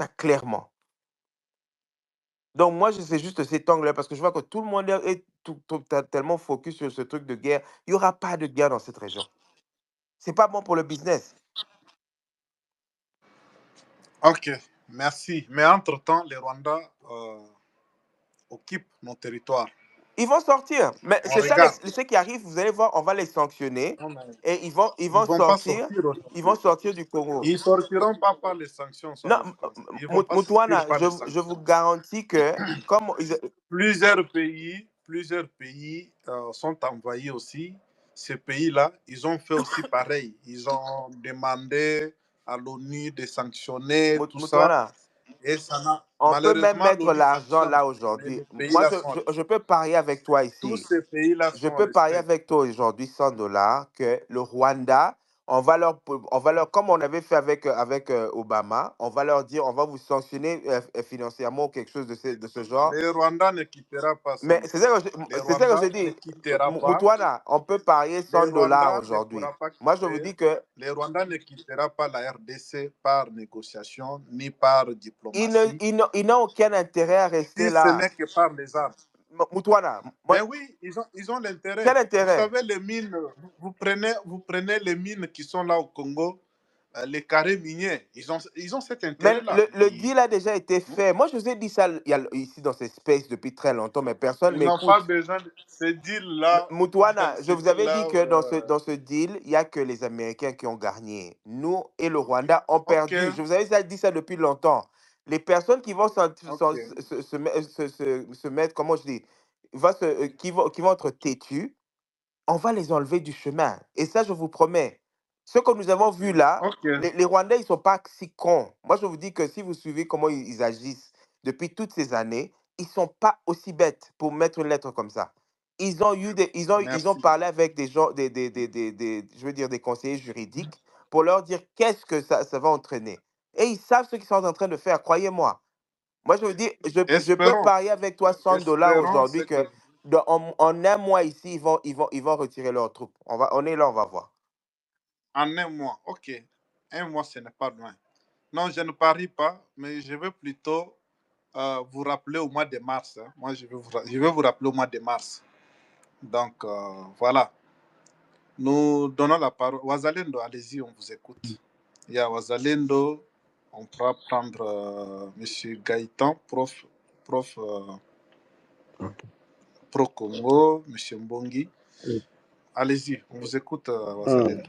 Tu as clairement. Donc moi, c'est juste cet angle-là, parce que je vois que tout le monde est tellement focus sur ce truc de guerre. Il n'y aura pas de guerre dans cette région. C'est pas bon pour le business. Ok, merci. Mais entre-temps, les Rwandais occupent nos territoires. Ils vont sortir. Mais On c'est ça, regarde. ce qui arrive, vous allez voir, on va les sanctionner Non, mais et ils vont vont pas sortir. sortir Ils vont aujourd'hui. sortir du Congo. Ils ne sortiront pas par les sanctions, Non, Ils ne vont pas sortir Moutouana, par les je vous sanctions. garantis que comme Plusieurs pays sont envahis aussi. Ces pays-là, ils ont fait aussi pareil. Ils ont demandé à l'ONU de sanctionner tout ça. Moutouana, Et ça n'a... on peut même Malheureusement, mettre l'ONU l'argent sanctionne. là Mais aujourd'hui. les Moi, pays-là sont je restés. peux parier avec toi Tous ici. ces pays-là Je sont peux parier restés. avec toi aujourd'hui, $100, que le Rwanda, comme on avait fait avec Obama, on va leur dire, on va vous sanctionner financièrement ou quelque chose de ce genre. Le Rwanda ne quittera pas Mais c'est ça que Le c'est ça que je Rwanda ne dis. quittera pas. Moutouana, on peut parier Le $100 Rwanda ne aujourd'hui. pourra pas Moi, je vous quitter. dis que Le Rwanda ne quittera pas la RDC par négociation ni par ils diplomatie, n'ont aucun intérêt à rester si ce là. n'est que par les armes. Moutouana, Mais oui, ils ont l'intérêt. quel Vous intérêt? savez, les mines, vous prenez les mines qui sont là au Congo, les carrés miniers, ils ont cet Mais intérêt-là. le deal a déjà été fait. Moi, je vous ai dit ça ici dans ces spaces depuis très longtemps, mais personne ne Ils n'ont pas m'écoute. besoin de ce deal-là. Moutouana, je Ce vous avais dit deal-là, que dans ce deal, il n'y a que les Américains qui ont gagné. Nous et le Rwanda ont ok, perdu. Je vous avais dit ça depuis longtemps. Les personnes qui vont ok, se mettre, comment je dis, qui vont être têtues, on va les enlever du chemin. Et ça, je vous promets. Ce que nous avons vu là, ok, les Rwandais, ils ne sont pas si cons. Moi, je vous dis que si vous suivez comment ils agissent depuis toutes ces années, ils ne sont pas aussi bêtes pour mettre une lettre comme ça. Ils ont merci. parlé avec des gens, je veux dire, des conseillers juridiques pour leur dire qu'est-ce que ça va entraîner. Et ils savent ce qu'ils sont en train de faire, croyez-moi. Moi, je vous dis, je peux Espérons, parier avec toi $100 espérons ce aujourd'hui que... que en un mois ici, ils vont retirer leurs troupes. On est là, on va voir. En un mois, ok. Un mois, ce n'est pas loin. Non, je ne parie pas, mais je vais plutôt vous rappeler au mois de mars. Hein. Moi, je vais vous rappeler au mois de mars. Donc, voilà. Nous donnons la parole. Wazalendo, allez-y, on vous écoute. Il y a Wazalendo. On pourra prendre M. Gaëtan, prof pro Congo, M. Mbongi. Allez-y, on vous écoute, Wazalendo.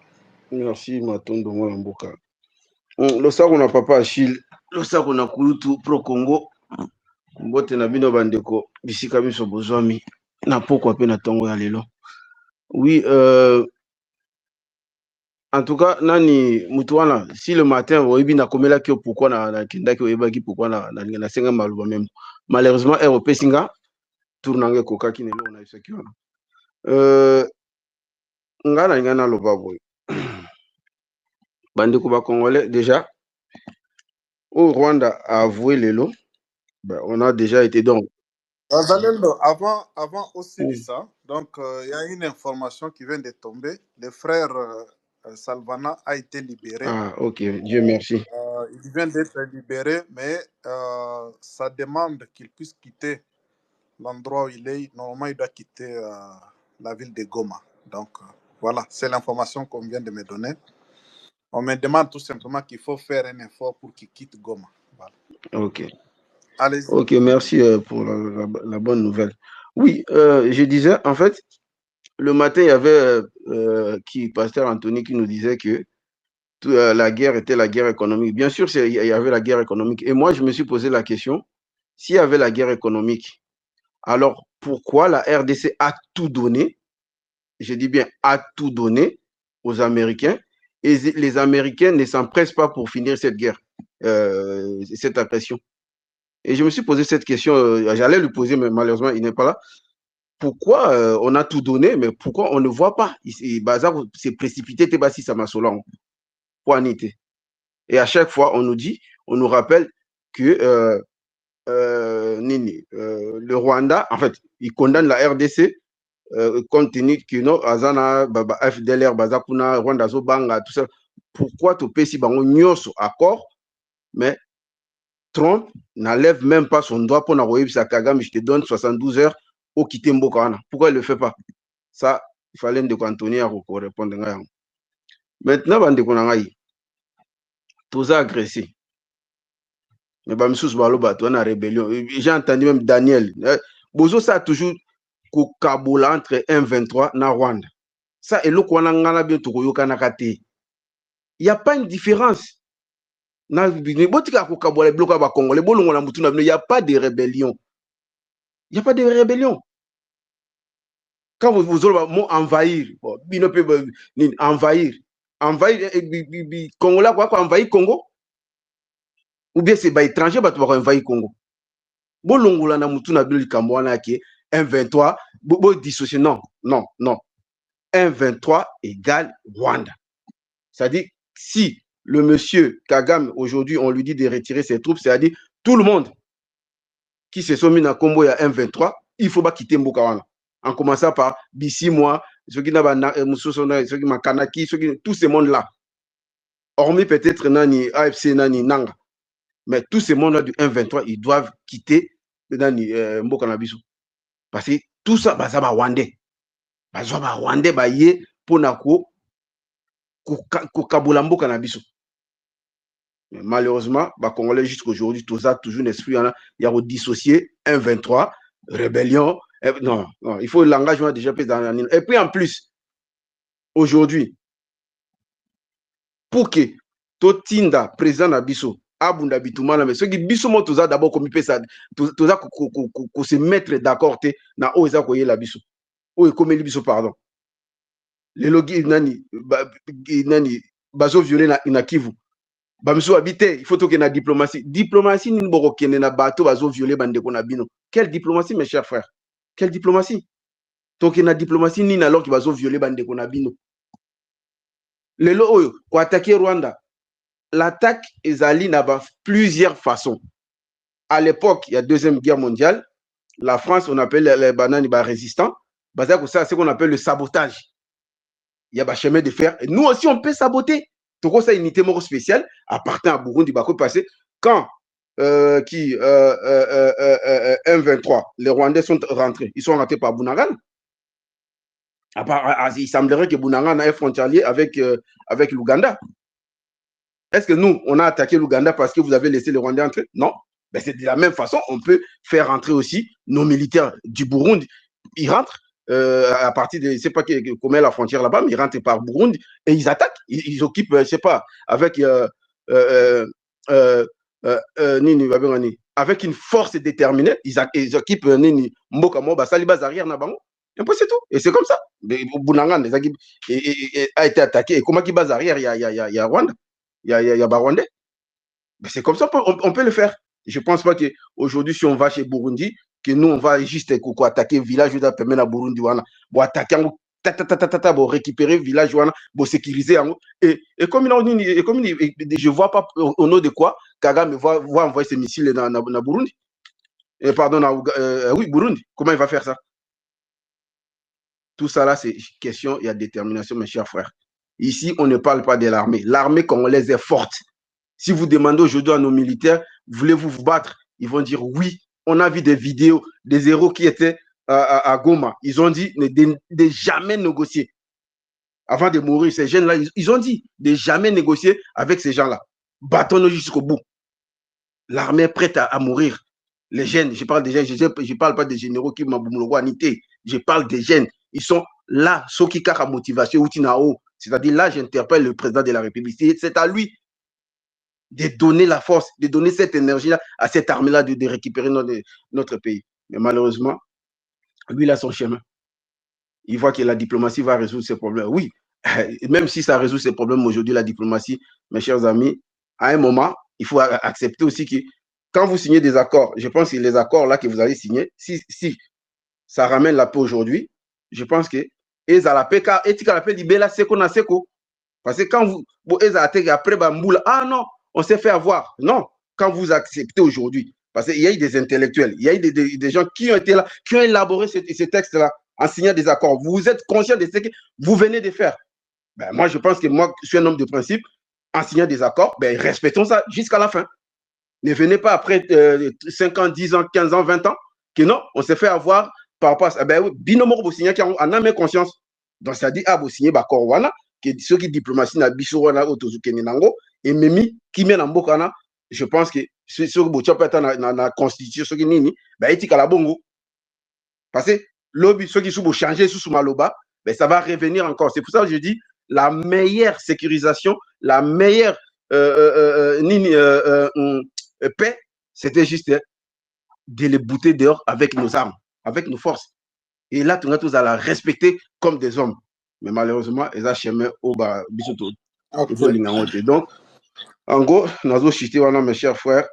Merci, Matondo Mboka. Le sako na papa Achille, le sako na kulutu pro Congo. Mbote na bino bandeko, bisika biso bozwami. Na pokwa pe na tongo ya lelo. Oui, en tout cas, nani Moutouana, si le matin, oyebi na komela ki pourquoi na kendaki oyebaki pourquoi na senga maluba même. Malheureusement, ROP singa tournange koka ki nelo na isaki wana. Ngana ngana loba boy. Bandeko ba Congolais déjà au Rwanda a avoué lelo. Ben, on a déjà été donc. Zalendo, avant aussi de ça, donc il y a une information qui vient de tomber. Le frère Salvana a été libéré. Ah, ok, Dieu merci. Il vient d'être libéré, mais ça demande qu'il puisse quitter l'endroit où il est. Normalement, il doit quitter la ville de Goma. Donc voilà, c'est l'information qu'on vient de me donner. On me demande tout simplement qu'il faut faire un effort pour qu'il quitte Goma. Voilà. Ok. Allez-y. Ok, merci pour la bonne nouvelle. Oui, je disais, en fait, le matin, il y avait Pasteur Anthony qui nous disait que la guerre était la guerre économique. Bien sûr, il y avait la guerre économique. Et moi, je me suis posé la question, s'il y avait la guerre économique, alors pourquoi la RDC a tout donné, je dis bien a tout donné aux Américains, et les Américains ne s'empressent pas pour finir cette guerre, cette agression. Et je me suis posé cette question, j'allais lui poser, mais malheureusement, il n'est pas là. Pourquoi on a tout donné, mais pourquoi on ne voit pas? C'est précipité, si ça m'a solé. Et à chaque fois, on nous dit, on nous rappelle que le Rwanda, en fait, il condamne la RDC compte tenu que non, Azana, FDLR, Bazakuna, Rwanda, Zobanga, tout ça. Pourquoi tu peux si bango nyoso accord, mais Trump n'enlève même pas son doigt pour n'envoyer sa Kagame, je te donne 72 heures au quitter Mboka. Pourquoi il ne le fait pas? Ça, il fallait de Anthony à répondre. Maintenant, bande konangai, tous agressé. Mais Bamsous Baloba, tu as une rébellion. J'ai entendu même Daniel. Bozo, ça a toujours Kabola entre 1,23 et Rwanda. Ça, et le Kwanangana bien Tokoyo Kanakate. Il n'y a pas une différence. Il n'y a pas de rébellion. Il n'y a pas de rébellion. Quand vous avez le mot envahir, envahir, Congolais, quoi, envahir Congo? Ou bien c'est étranger qui va envahir Congo? Bolongola na mutu na bili kamwana ki 1,23, bo dissocier, non, non, non. 1,23 égale Rwanda. C'est-à-dire, si le monsieur Kagame, aujourd'hui, on lui dit de retirer ses troupes, c'est-à-dire, tout le monde qui se sont mis dans Congo il y a 1,23, il ne faut pas quitter Mbokawana. En commençant par Bissi-moi, ceux qui n'ont Kanaki, tous ces mondes-là. Hormis peut-être Nani, AFC, Nani, Nanga. Mais tous ces mondes-là du 1,23, ils doivent quitter Nani, Mbokanabiso. Parce que tout ça, ça va Rwandais. Ça va Rwandais, pour Nako, Kabula Mbokanabiso. Malheureusement, les Congolais jusqu'aujourd'hui, tout ça, toujours l'esprit, il y a dissocié 1,23, rébellion. Non, non, il faut l'engagement déjà. Et puis en plus, aujourd'hui, pour que Totinda, président Nabiso, Abunda Bitumana, mais ceux qui Bisomo, tout ça d'abord, comme il ça, tout ça, qu'on se mettre d'accord, na Oza Koye la Biso. Ou comme il Biso, pardon. Les logis, nani, bazo violé na Kivu. Bamiso habité, il faut que la diplomatie. Diplomatie, ni boro kene na bateau, bazo violé bande konabino. Quelle diplomatie, mes chers frères? Quelle diplomatie? Donc, la diplomatie, ni alors qui bazo violé bande konabino. Les lois, pour attaquer Rwanda, l'attaque ezali n'a pas plusieurs façons. À l'époque, il y a Deuxième Guerre mondiale, la France, on appelle les bananes résistants. C'est ce qu'on appelle le sabotage. Il y a un chemin de fer. Et nous aussi, on peut saboter. Donc, ça, une unité spéciale appartenant à Burundi, bah, passer. Quand 1,23, les Rwandais sont rentrés. Ils sont rentrés par Bunagana. Il semblerait que Bunagana est frontalier avec l'Ouganda. Est-ce que nous, on a attaqué l'Ouganda parce que vous avez laissé les Rwandais entrer? Non. Ben, c'est de la même façon, on peut faire rentrer aussi nos militaires du Burundi. Ils rentrent à partir de, je ne sais pas comment est la frontière là-bas, mais ils rentrent par Burundi et ils attaquent. Ils occupent, je ne sais pas, avec une force déterminée, ils occupent Mbokamo, Basali, Bazarière, Nabango. Et puis c'est tout. Et c'est comme ça. Bunangan a été attaqué. Et comment qui Bazarière, il y a Rwanda. Il y a Barwandais. C'est comme ça, on peut le faire. Je ne pense pas qu'aujourd'hui, si on va chez Burundi, que nous, on va juste attaquer le village, permettre à Burundi, pour attaquer, pour récupérer le village, pour sécuriser. Et comme je ne vois pas au nom de quoi Kagame va envoyer ses missiles dans Burundi. Pardon, oui, Burundi. Comment il va faire ça? Tout ça là, c'est question, il y a détermination, mes chers frères. Ici, on ne parle pas de l'armée. L'armée congolaise est forte. Si vous demandez aujourd'hui à nos militaires, voulez-vous vous battre? Ils vont dire oui. On a vu des vidéos des héros qui étaient à Goma. Ils ont dit de jamais négocier. Avant de mourir, ces jeunes-là, ils ont dit de jamais négocier avec ces gens-là. Battons-nous jusqu'au bout. L'armée est prête à mourir. Les jeunes, je parle des jeunes, je ne parle pas des généraux qui m'ont anité. Je parle des jeunes. Ils sont là, ceux qui ont motivation, c'est-à-dire là, j'interpelle le président de la République. C'est à lui de donner la force, de donner cette énergie-là à cette armée-là de récupérer notre pays. Mais malheureusement, lui, il a son chemin. Il voit que la diplomatie va résoudre ses problèmes. Oui, même si ça résout ses problèmes aujourd'hui, la diplomatie, mes chers amis, à un moment, il faut accepter aussi que quand vous signez des accords, je pense que les accords là que vous allez signer, si ça ramène la paix aujourd'hui, je pense que la paix, la paix libérée, c'est qu'on a seko. Parce que quand vous après Bamboula, ah non, on s'est fait avoir. Non, quand vous acceptez aujourd'hui, parce qu'il y a eu des intellectuels, il y a eu des gens qui ont été là, qui ont élaboré ces textes-là en signant des accords. Vous êtes conscient de ce que vous venez de faire. Ben, moi, je pense que moi, je suis un homme de principe. En signant des accords, ben, respectons ça jusqu'à la fin. Ne venez pas après 5 ans, 10 ans, 15 ans, 20 ans, que non, on s'est fait avoir par rapport à ça. Ben, binomor bosigné qui en a même conscience. Donc, ça dit, ah, bosigné, bah, corwana, que ceux qui diplomatie na bisowana, autozukeni nango, et memi, qui mène en bokana, je pense que ceux qui botia peut être na constitution, ceux qui nini, bah, etika la bongo. Parce que lobby, ceux qui sont changer sous maloba, ben, ça va revenir encore. C'est pour ça que je dis, la meilleure sécurisation, la meilleure paix, c'était juste de les bouter dehors avec nos armes, avec nos forces. Et là, tout à la respecter comme des hommes. Mais malheureusement, ils ont chemin au bas, bisoto. Donc, en gros, nous mes chers frères,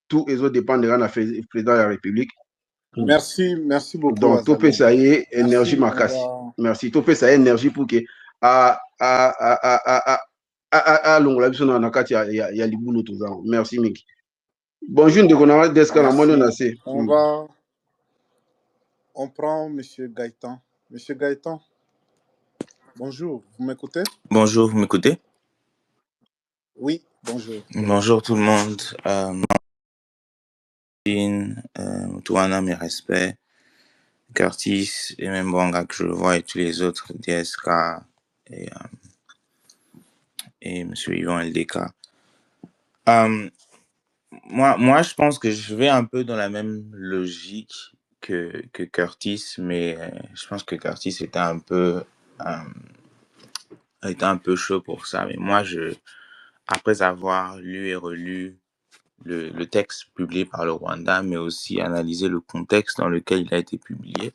tout les autres dépendra de président de la République. Merci beaucoup. Donc, tout ça y est, énergie marcasse. Merci. Tout ça y est, énergie pour que l'ongla biso na kati ya libulu toza. Merci Miki. Bonjour de Gonara Deska na mono na se. On prend monsieur Gaëtan. Monsieur Gaëtan. Bonjour, vous m'écoutez? Bonjour, vous m'écoutez? Oui, bonjour. Bonjour tout le monde. Touana, mes respects. Curtis et même Bonga que je vois et tous les autres, DSK et M. Yvon LDK. Moi, je pense que je vais un peu dans la même logique que Curtis, mais je pense que Curtis était un peu chaud pour ça. Mais moi, après avoir lu et relu le texte publié par le Rwanda, mais aussi analysé le contexte dans lequel il a été publié,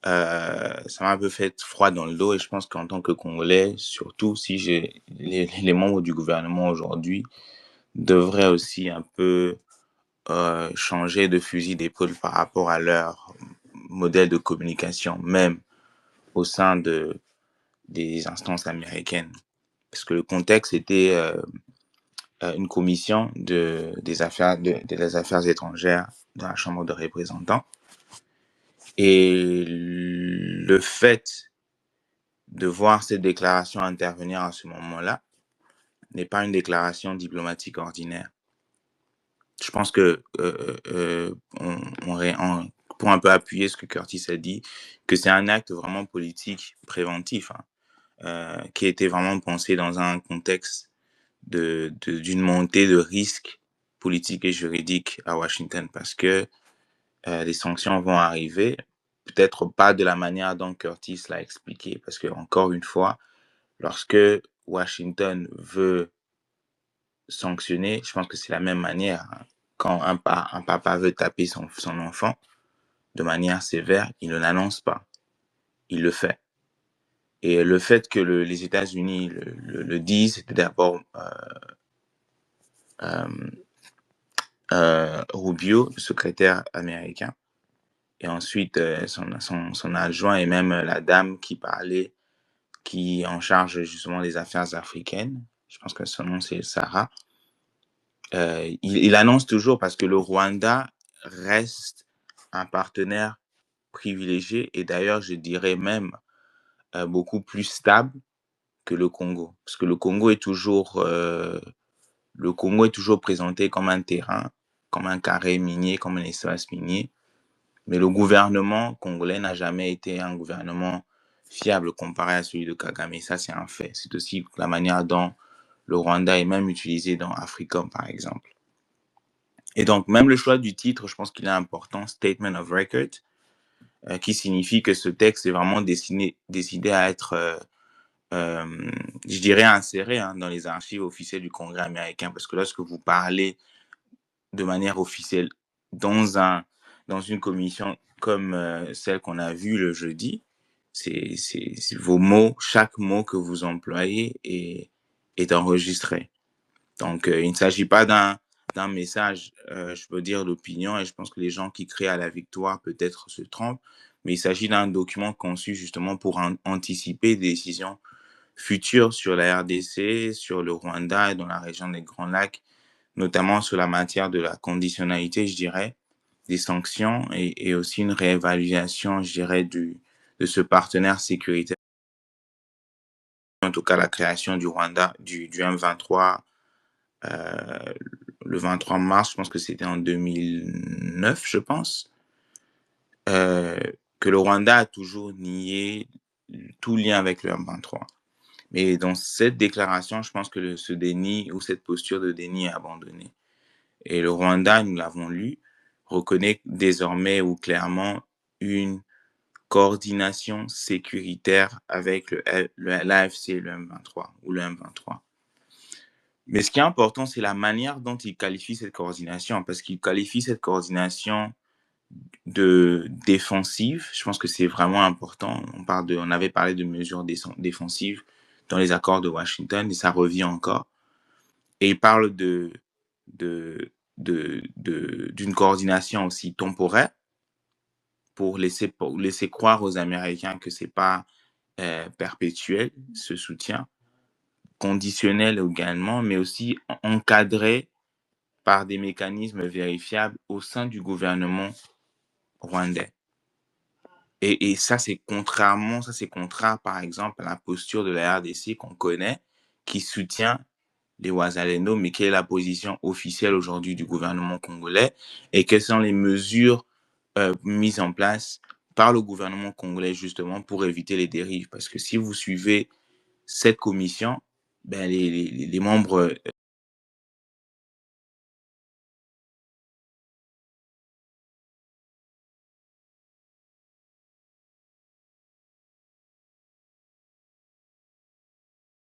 ça m'a un peu fait froid dans le dos. Et je pense qu'en tant que Congolais, surtout si les membres du gouvernement aujourd'hui devraient aussi un peu changer de fusil d'épaule par rapport à leur modèle de communication, même au sein des instances américaines. Parce que le contexte était une commission des affaires étrangères dans la Chambre de représentants. Et le fait de voir cette déclaration intervenir à ce moment-là n'est pas une déclaration diplomatique ordinaire. Je pense que pour un peu appuyer ce que Curtis a dit, que c'est un acte vraiment politique préventif, qui a été vraiment pensé dans un contexte d'une montée de risques politiques et juridiques à Washington, parce que les sanctions vont arriver, peut-être pas de la manière dont Curtis l'a expliqué, parce que encore une fois, lorsque Washington veut sanctionner, je pense que c'est la même manière. Quand un papa veut taper son enfant de manière sévère, il ne l'annonce pas, il le fait. Et le fait que les États-Unis le disent, c'était d'abord Rubio, le secrétaire américain, et ensuite son adjoint et même la dame qui parlait, qui est en charge justement des affaires africaines. Je pense que son nom c'est Sarah. Il annonce toujours, parce que le Rwanda reste un partenaire privilégié, et d'ailleurs je dirais même beaucoup plus stable que le Congo, parce que le Congo est toujours présenté comme un terrain, comme un carré minier, comme un espace minier, mais le gouvernement congolais n'a jamais été un gouvernement fiable comparé à celui de Kagame, et ça c'est un fait. C'est aussi la manière dont le Rwanda est même utilisé dans Africom par exemple. Et donc même le choix du titre, je pense qu'il est important, Statement of Record, qui signifie que ce texte est vraiment décidé à être je dirais inséré dans les archives officielles du Congrès américain, parce que lorsque vous parlez de manière officielle dans une commission comme celle qu'on a vue le jeudi, c'est vos mots, chaque mot que vous employez est enregistré. Donc il ne s'agit pas d'un message, je peux dire, d'opinion, et je pense que les gens qui crient à la victoire peut-être se trompent, mais il s'agit d'un document conçu justement pour anticiper des décisions futures sur la RDC, sur le Rwanda et dans la région des Grands Lacs, notamment sur la matière de la conditionnalité, je dirais, des sanctions, et aussi une réévaluation, je dirais, de ce partenaire sécuritaire. En tout cas, la création du Rwanda, du M23, le 23 mars, je pense que c'était en 2009, je pense, que le Rwanda a toujours nié tout lien avec le M23. Mais dans cette déclaration, je pense que ce déni ou cette posture de déni est abandonnée. Et le Rwanda, nous l'avons lu, reconnaît désormais ou clairement une coordination sécuritaire avec l'AFC et le M23 ou le M23. Mais ce qui est important, c'est la manière dont il qualifie cette coordination, parce qu'il qualifie cette coordination de défensive. Je pense que c'est vraiment important. On avait parlé de mesures défensives dans les accords de Washington, et ça revient encore. Et il parle d'une coordination aussi temporaire pour laisser croire aux Américains que c'est pas perpétuel, ce soutien, conditionnel également, mais aussi encadré par des mécanismes vérifiables au sein du gouvernement rwandais. Et ça, c'est contraire, par exemple, à la posture de la RDC qu'on connaît, qui soutient les Wazalendo, mais quelle est la position officielle aujourd'hui du gouvernement congolais et quelles sont les mesures mises en place par le gouvernement congolais justement pour éviter les dérives. Parce que si vous suivez cette commission, ben les membres